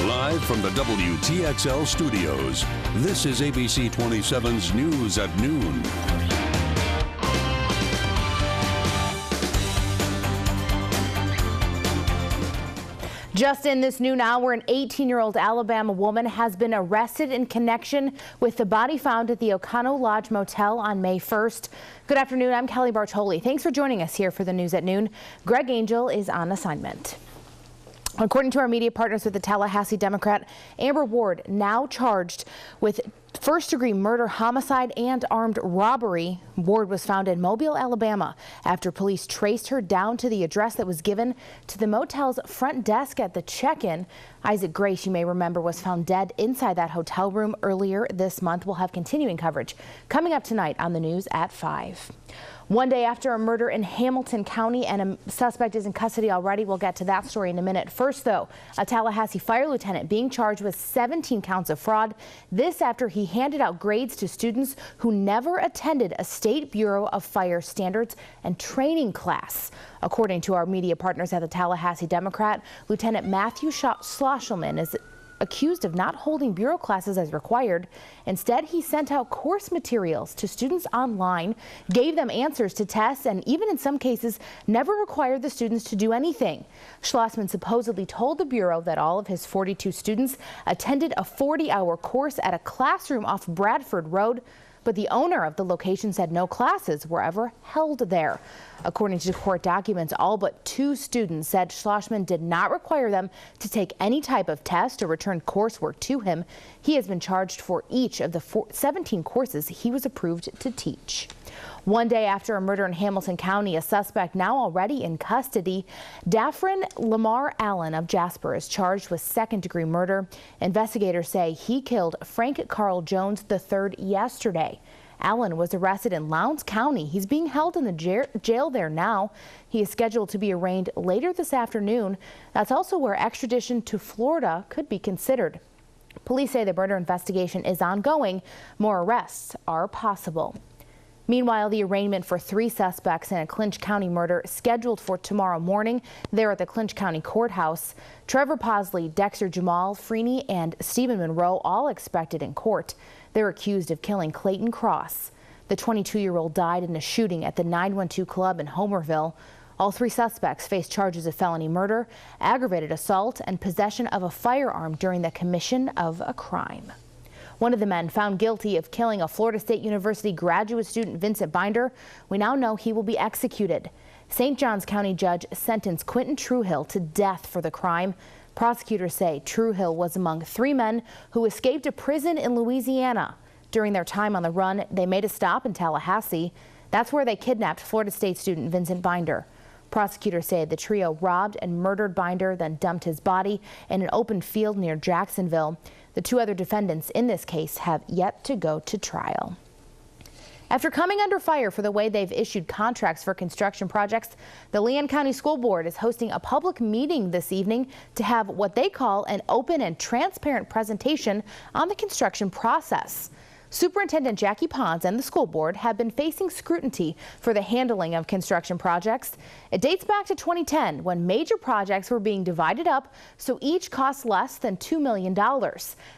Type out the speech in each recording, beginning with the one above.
Live from the WTXL studios, this is ABC 27's News at Noon. Just in this noon hour, an 18-year-old Alabama woman has been arrested in connection with the body found at the Oconto Lodge Motel on May 1st. Good afternoon, I'm Kelly Bartoli. Thanks for joining us here for the News at Noon. Greg Angel is on assignment. According to our media partners with the Tallahassee Democrat, Amber Ward now charged with first-degree murder, homicide, and armed robbery. Ward was found in Mobile, Alabama, after police traced her down to the address that was given to the motel's front desk at the check-in. Isaac Grace, you may remember, was found dead inside that hotel room earlier this month. We'll have continuing coverage coming up tonight on the news at 5. One day after a murder in Hamilton County, and a suspect is in custody already. We'll get to that story in a minute. First, though, a Tallahassee fire lieutenant being charged with 17 counts of fraud. This after he handed out grades to students who never attended a State Bureau of Fire Standards and Training class. According to our media partners at the Tallahassee Democrat, Lieutenant Matthew Schlosselman is accused of not holding bureau classes as required. Instead, he sent out course materials to students online, gave them answers to tests, and even in some cases never required the students to do anything. Schlossman supposedly told the bureau that all of his 42 students attended a 40-hour course at a classroom off Bradford Road, but the owner of the location said no classes were ever held there. According to court documents, all but 2 students said Schlossman did not require them to take any type of test or return coursework to him. He has been charged for each of the 17 courses he was approved to teach. One day after a murder in Hamilton County, a suspect now already in custody, Daphrin Lamar Allen of Jasper is charged with second-degree murder. Investigators say he killed Frank Carl Jones III yesterday. Allen was arrested in Lowndes County. He's being held in the jail there now. He is scheduled to be arraigned later this afternoon. That's also where extradition to Florida could be considered. Police say the murder investigation is ongoing. More arrests are possible. Meanwhile, the arraignment for 3 suspects in a Clinch County murder scheduled for tomorrow morning there at the Clinch County Courthouse. Trevor Posley, Dexter Jamal, Freeney, and Stephen Monroe all expected in court. They're accused of killing Clayton Cross. The 22-year-old died in a shooting at the 912 Club in Homerville. All 3 suspects face charges of felony murder, aggravated assault, and possession of a firearm during the commission of a crime. One of the men found guilty of killing a Florida State University graduate student, Vincent Binder. We now know he will be executed. St. Johns County judge sentenced Quentin Truhill to death for the crime. Prosecutors say Truhill was among 3 men who escaped a prison in Louisiana. During their time on the run, they made a stop in Tallahassee. That's where they kidnapped Florida State student Vincent Binder. Prosecutors say the trio robbed and murdered Binder, then dumped his body in an open field near Jacksonville. The 2 other defendants in this case have yet to go to trial. After coming under fire for the way they've issued contracts for construction projects, the Leon County School Board is hosting a public meeting this evening to have what they call an open and transparent presentation on the construction process. Superintendent Jackie Pons and the school board have been facing scrutiny for the handling of construction projects. It dates back to 2010 when major projects were being divided up so each cost less than $2 million.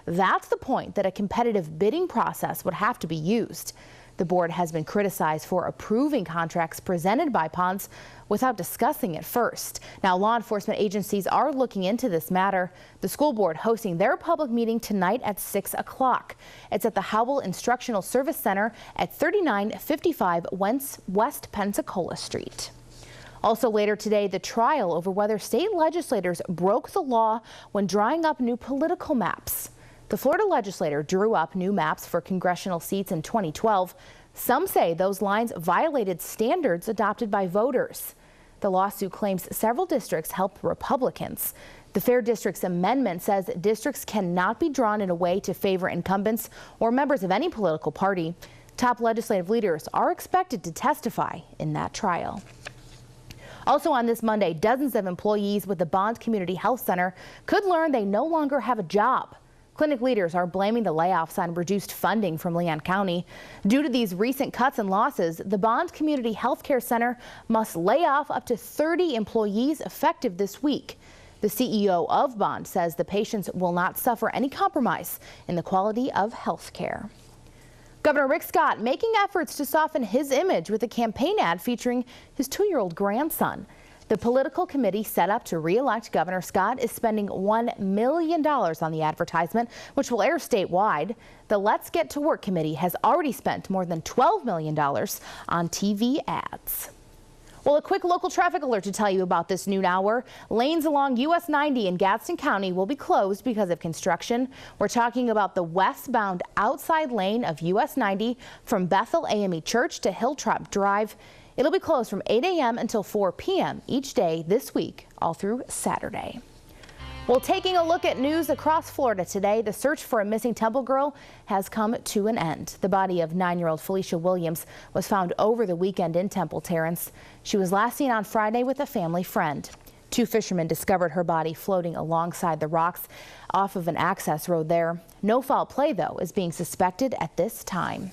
That's the point that a competitive bidding process would have to be used. The board has been criticized for approving contracts presented by Pons without discussing it first. Now, law enforcement agencies are looking into this matter. The school board hosting their public meeting tonight at 6 o'clock. It's at the Howell Instructional Service Center at 3955 West Pensacola Street. Also later today, the trial over whether state legislators broke the law when drawing up new political maps. The Florida legislator drew up new maps for congressional seats in 2012. Some say those lines violated standards adopted by voters. The lawsuit claims several districts helped Republicans. The Fair Districts Amendment says districts cannot be drawn in a way to favor incumbents or members of any political party. Top legislative leaders are expected to testify in that trial. Also on this Monday, dozens of employees with the Bond Community Health Center could learn they no longer have a job. Clinic leaders are blaming the layoffs on reduced funding from Leon County. Due to these recent cuts and losses, the Bond Community Health Care Center must lay off up to 30 employees effective this week. The CEO of Bond says the patients will not suffer any compromise in the quality of health care. Governor Rick Scott making efforts to soften his image with a campaign ad featuring his 2-year-old grandson. The political committee set up to re-elect Governor Scott is spending $1 million on the advertisement, which will air statewide. The Let's Get to Work committee has already spent more than $12 million on TV ads. Well, a quick local traffic alert to tell you about this noon hour. Lanes along US 90 in Gadsden County will be closed because of construction. We're talking about the westbound outside lane of US 90 from Bethel AME Church to Hilltop Drive. It'll be closed from 8 a.m. until 4 p.m. each day this week, all through Saturday. Well, taking a look at news across Florida today, the search for a missing Temple girl has come to an end. The body of 9-year-old Felicia Williams was found over the weekend in Temple, Terrace. She was last seen on Friday with a family friend. 2 fishermen discovered her body floating alongside the rocks off of an access road there. No foul play, though, is being suspected at this time.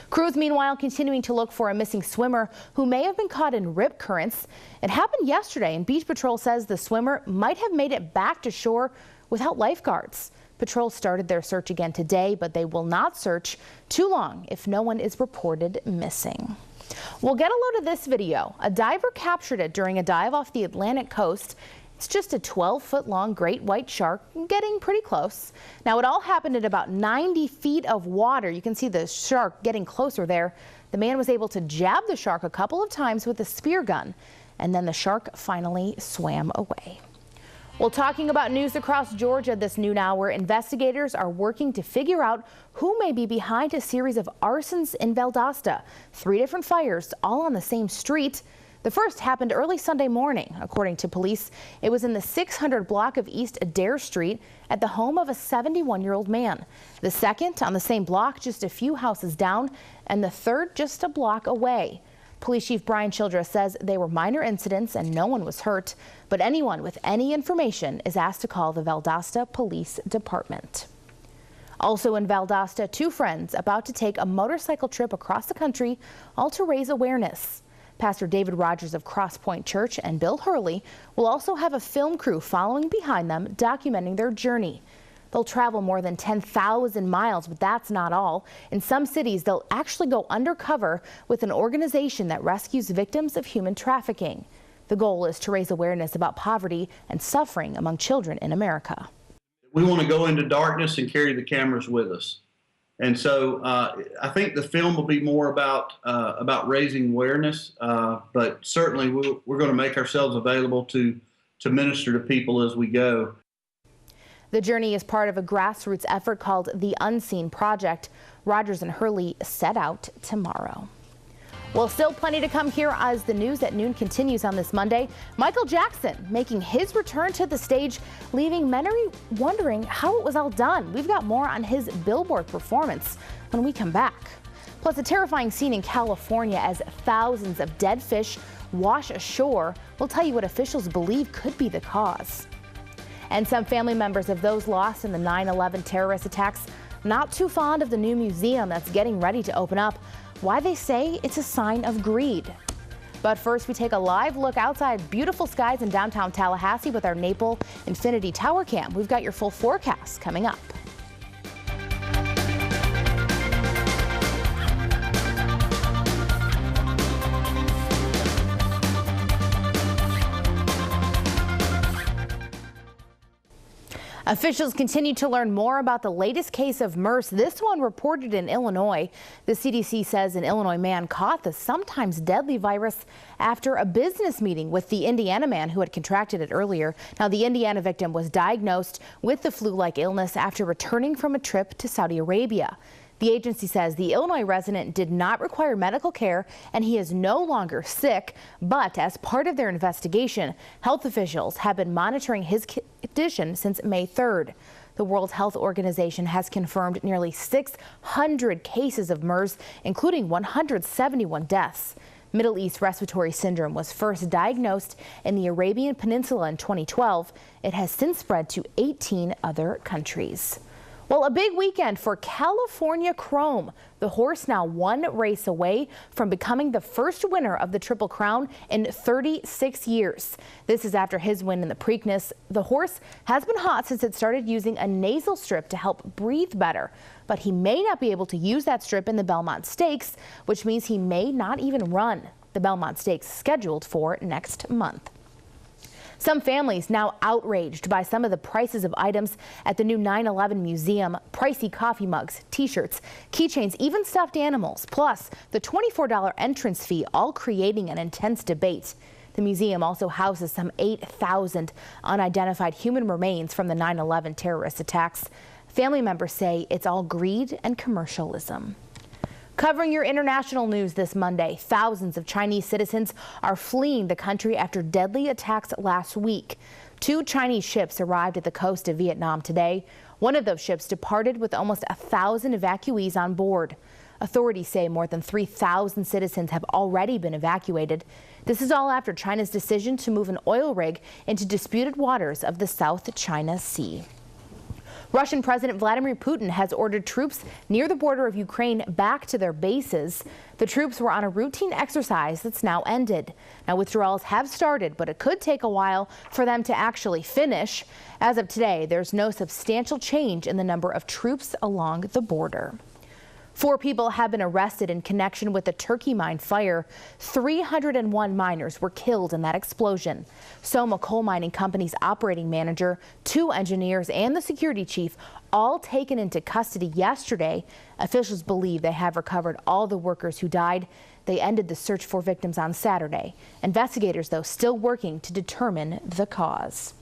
Crews, meanwhile, continuing to look for a missing swimmer who may have been caught in rip currents. It happened yesterday, and Beach Patrol says the swimmer might have made it back to shore without lifeguards. Patrol started their search again today, but they will not search too long if no one is reported missing. We'll get a load of this video. A diver captured it during a dive off the Atlantic coast. It's just a 12-foot-long great white shark getting pretty close. Now, it all happened at about 90 feet of water. You can see the shark getting closer there. The man was able to jab the shark a couple of times with a spear gun, and then the shark finally swam away. Well, talking about news across Georgia this noon hour, investigators are working to figure out who may be behind a series of arsons in Valdosta. 3 different fires, all on the same street. The first happened early Sunday morning. According to police, it was in the 600 block of East Adair Street at the home of a 71-year-old man. The second on the same block just a few houses down, and the third just a block away. Police Chief Brian Childress says they were minor incidents and no one was hurt, but anyone with any information is asked to call the Valdosta Police Department. Also in Valdosta, 2 friends about to take a motorcycle trip across the country, all to raise awareness. Pastor David Rogers of Cross Point Church and Bill Hurley will also have a film crew following behind them, documenting their journey. They'll travel more than 10,000 miles, but that's not all. In some cities, they'll actually go undercover with an organization that rescues victims of human trafficking. The goal is to raise awareness about poverty and suffering among children in America. We want to go into darkness and carry the cameras with us. And so I think the film will be more about raising awareness, but certainly we're going to make ourselves available to minister to people as we go. The journey is part of a grassroots effort called the Unseen Project. Rogers and Hurley set out tomorrow. Well, still plenty to come here as the news at noon continues on this Monday. Michael Jackson making his return to the stage, leaving many wondering how it was all done. We've got more on his Billboard performance when we come back. Plus, a terrifying scene in California as thousands of dead fish wash ashore. We'll tell you what officials believe could be the cause. And some family members of those lost in the 9/11 terrorist attacks not too fond of the new museum that's getting ready to open up. Why they say it's a sign of greed. But first, we take a live look outside beautiful skies in downtown Tallahassee with our Naples Infinity Tower Cam. We've got your full forecast coming up. Officials continue to learn more about the latest case of MERS, this one reported in Illinois. The CDC says an Illinois man caught the sometimes deadly virus after a business meeting with the Indiana man who had contracted it earlier. Now, the Indiana victim was diagnosed with the flu-like illness after returning from a trip to Saudi Arabia. The agency says the Illinois resident did not require medical care and he is no longer sick, but as part of their investigation, health officials have been monitoring his condition since May 3rd. The World Health Organization has confirmed nearly 600 cases of MERS, including 171 deaths. Middle East respiratory syndrome was first diagnosed in the Arabian Peninsula in 2012. It has since spread to 18 other countries. Well, a big weekend for California Chrome. The horse now one race away from becoming the first winner of the Triple Crown in 36 years. This is after his win in the Preakness. The horse has been hot since it started using a nasal strip to help breathe better. But he may not be able to use that strip in the Belmont Stakes, which means he may not even run. The Belmont Stakes is scheduled for next month. Some families now outraged by some of the prices of items at the new 9/11 museum. Pricey coffee mugs, t-shirts, keychains, even stuffed animals, plus the $24 entrance fee, all creating an intense debate. The museum also houses some 8,000 unidentified human remains from the 9/11 terrorist attacks. Family members say it's all greed and commercialism. Covering your international news this Monday, thousands of Chinese citizens are fleeing the country after deadly attacks last week. 2 Chinese ships arrived at the coast of Vietnam today. One of those ships departed with almost 1,000 evacuees on board. Authorities say more than 3,000 citizens have already been evacuated. This is all after China's decision to move an oil rig into disputed waters of the South China Sea. Russian President Vladimir Putin has ordered troops near the border of Ukraine back to their bases. The troops were on a routine exercise that's now ended. Now, withdrawals have started, but it could take a while for them to actually finish. As of today, there's no substantial change in the number of troops along the border. 4 people have been arrested in connection with the Turkey mine fire. 301 miners were killed in that explosion. Soma Coal Mining Company's operating manager, 2 engineers, and the security chief all taken into custody yesterday. Officials believe they have recovered all the workers who died. They ended the search for victims on Saturday. Investigators, though, still working to determine the cause.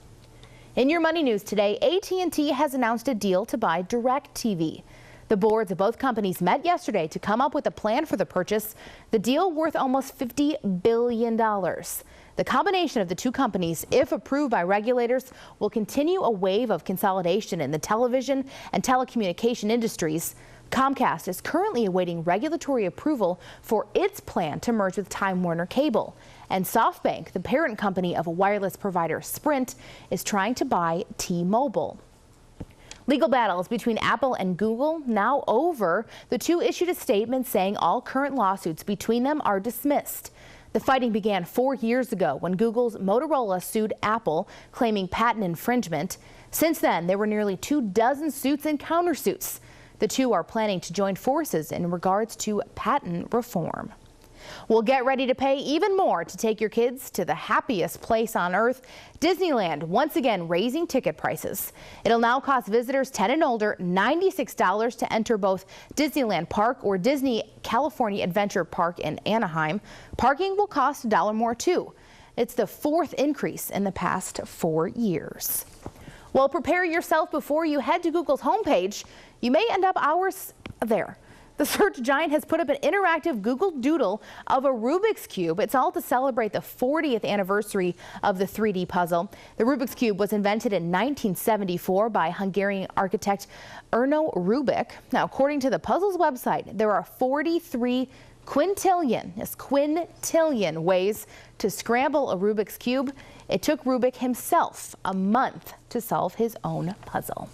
In your money news today, AT&T has announced a deal to buy DirecTV. The boards of both companies met yesterday to come up with a plan for the purchase. The deal worth almost $50 billion. The combination of the 2 companies, if approved by regulators, will continue a wave of consolidation in the television and telecommunication industries. Comcast is currently awaiting regulatory approval for its plan to merge with Time Warner Cable. And SoftBank, the parent company of wireless provider Sprint, is trying to buy T-Mobile. Legal battles between Apple and Google now over. The 2 issued a statement saying all current lawsuits between them are dismissed. The fighting began 4 years ago when Google's Motorola sued Apple, claiming patent infringement. Since then, there were nearly 24 suits and countersuits. The 2 are planning to join forces in regards to patent reform. Well, get ready to pay even more to take your kids to the happiest place on earth. Disneyland once again raising ticket prices. It'll now cost visitors 10 and older $96 to enter both Disneyland Park or Disney California Adventure Park in Anaheim. Parking will cost $1 more too. It's the 4th increase in the past 4 years. Well, prepare yourself before you head to Google's homepage. You may end up hours there. The search giant has put up an interactive Google Doodle of a Rubik's Cube. It's all to celebrate the 40th anniversary of the 3D puzzle. The Rubik's Cube was invented in 1974 by Hungarian architect Erno Rubik. Now, according to the puzzle's website, there are 43 quintillion ways to scramble a Rubik's Cube. It took Rubik himself a month to solve his own puzzle.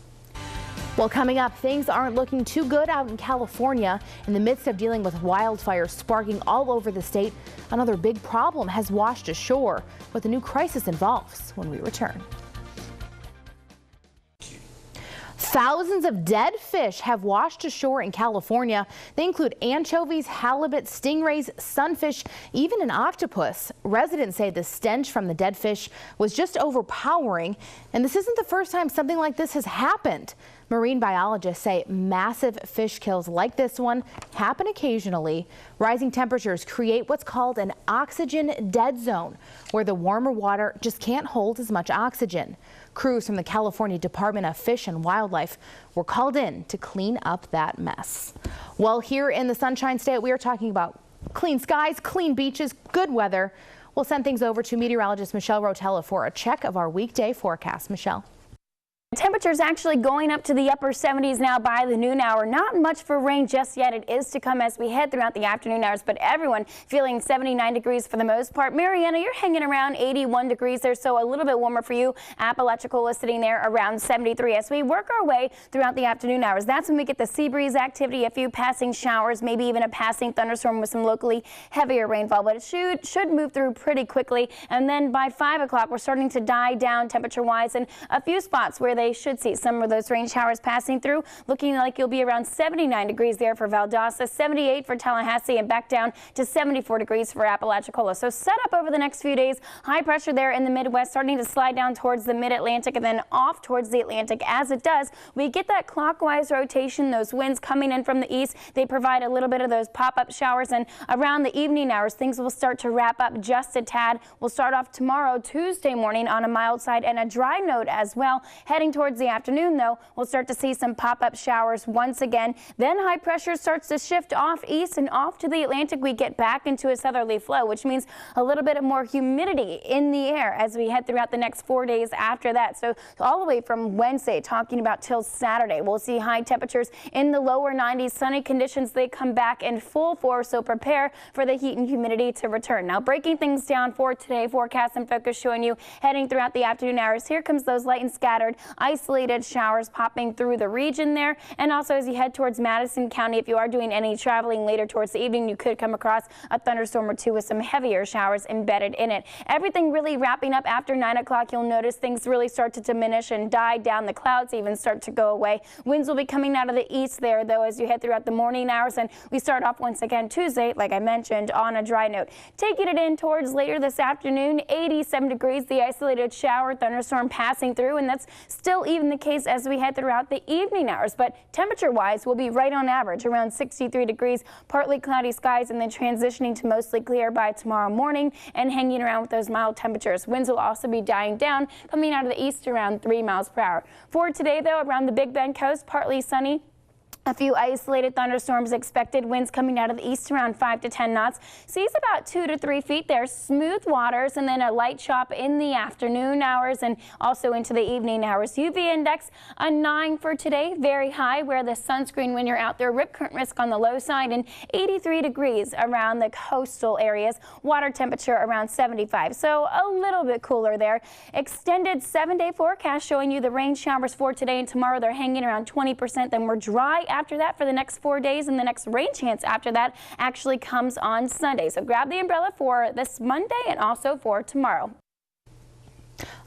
Well, coming up, things aren't looking too good out in California. In the midst of dealing with wildfires sparking all over the state, another big problem has washed ashore. What the new crisis involves when we return. Thousands of dead fish have washed ashore in California. They include anchovies, halibut, stingrays, sunfish, even an octopus. Residents say the stench from the dead fish was just overpowering. And this isn't the first time something like this has happened. Marine biologists say massive fish kills like this one happen occasionally. Rising temperatures create what's called an oxygen dead zone, where the warmer water just can't hold as much oxygen. Crews from the California Department of Fish and Wildlife were called in to clean up that mess. Well, here in the Sunshine State, we are talking about clean skies, clean beaches, good weather. We'll send things over to meteorologist Michelle Rotella for a check of our weekday forecast. Michelle. Temperatures actually going up to the upper 70s now by the noon hour. Not much for rain just yet. It is to come as we head throughout the afternoon hours, but everyone feeling 79 degrees for the most part. Mariana, you're hanging around 81 degrees there, so a little bit warmer for you. Apalachicola sitting there around 73 as we work our way throughout the afternoon hours. That's when we get the sea breeze activity, a few passing showers, maybe even a passing thunderstorm with some locally heavier rainfall, but it should move through pretty quickly. And then by 5 o'clock, we're starting to die down temperature-wise in a few spots where they should see some of those rain showers passing through. Looking like you'll be around 79 degrees there for Valdosta, 78 for Tallahassee, and back down to 74 degrees for Apalachicola. So set up over the next few days. High pressure there in the Midwest starting to slide down towards the mid-Atlantic and then off towards the Atlantic. As it does, we get that clockwise rotation, those winds coming in from the east. They provide a little bit of those pop-up showers, and around the evening hours, things will start to wrap up just a tad. We'll start off tomorrow, Tuesday morning, on a mild side and a dry note as well. Heading towards the afternoon, though, we'll start to see some pop-up showers once again. Then high pressure starts to shift off east and off to the Atlantic. We get back into a southerly flow, which means a little bit of more humidity in the air as we head throughout the next 4 days after that. So all the way from Wednesday, talking about till Saturday, we'll see high temperatures in the lower 90s. Sunny conditions, they come back in full force, so prepare for the heat and humidity to return. Now, breaking things down for today, forecast and focus showing you heading throughout the afternoon hours. Here comes those light and scattered isolated showers popping through the region there. And also as you head towards Madison County, if you are doing any traveling later towards the evening, you could come across a thunderstorm or two with some heavier showers embedded in it. Everything really wrapping up after 9 o'clock. You'll notice things really start to diminish and die down. The clouds even start to go away. Winds will be coming out of the east there, though, as you head throughout the morning hours. And we start off once again Tuesday, like I mentioned, on a dry note. Taking it in towards later this afternoon, 87 degrees, the isolated shower thunderstorm passing through, and that's still even the case as we head throughout the evening hours. But temperature-wise, we'll be right on average, around 63 degrees, partly cloudy skies, and then transitioning to mostly clear by tomorrow morning and hanging around with those mild temperatures. Winds will also be dying down, coming out of the east around 3 miles per hour. For today, though, around the Big Bend coast, partly sunny. A few isolated thunderstorms expected. Winds coming out of the east around 5 to 10 knots. Seas about 2 to 3 feet there. Smooth waters, and then a light chop in the afternoon hours and also into the evening hours. UV index a 9 for today. Very high. Wear the sunscreen when you're out there. Rip current risk on the low side, and 83 degrees around the coastal areas. Water temperature around 75. So a little bit cooler there. Extended 7-day forecast showing you the rain showers for today and tomorrow. They're hanging around 20%. Then we're dry after that for the next 4 days, and the next rain chance after that actually comes on Sunday. So grab the umbrella for this Monday and also for tomorrow.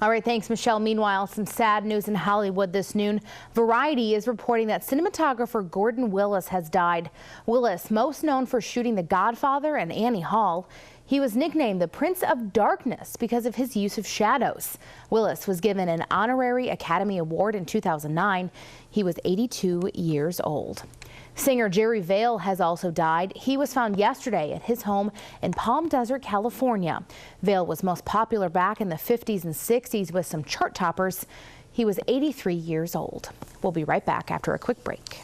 All right, thanks, Michelle. Meanwhile, some sad news in Hollywood this noon. Variety is reporting that cinematographer Gordon Willis has died. Willis, most known for shooting The Godfather and Annie Hall. He was nicknamed the Prince of Darkness because of his use of shadows. Willis was given an honorary Academy Award in 2009. He was 82 years old. Singer Jerry Vale has also died. He was found yesterday at his home in Palm Desert, California. Vale was most popular back in the 50s and 60s with some chart toppers. He was 83 years old. We'll be right back after a quick break.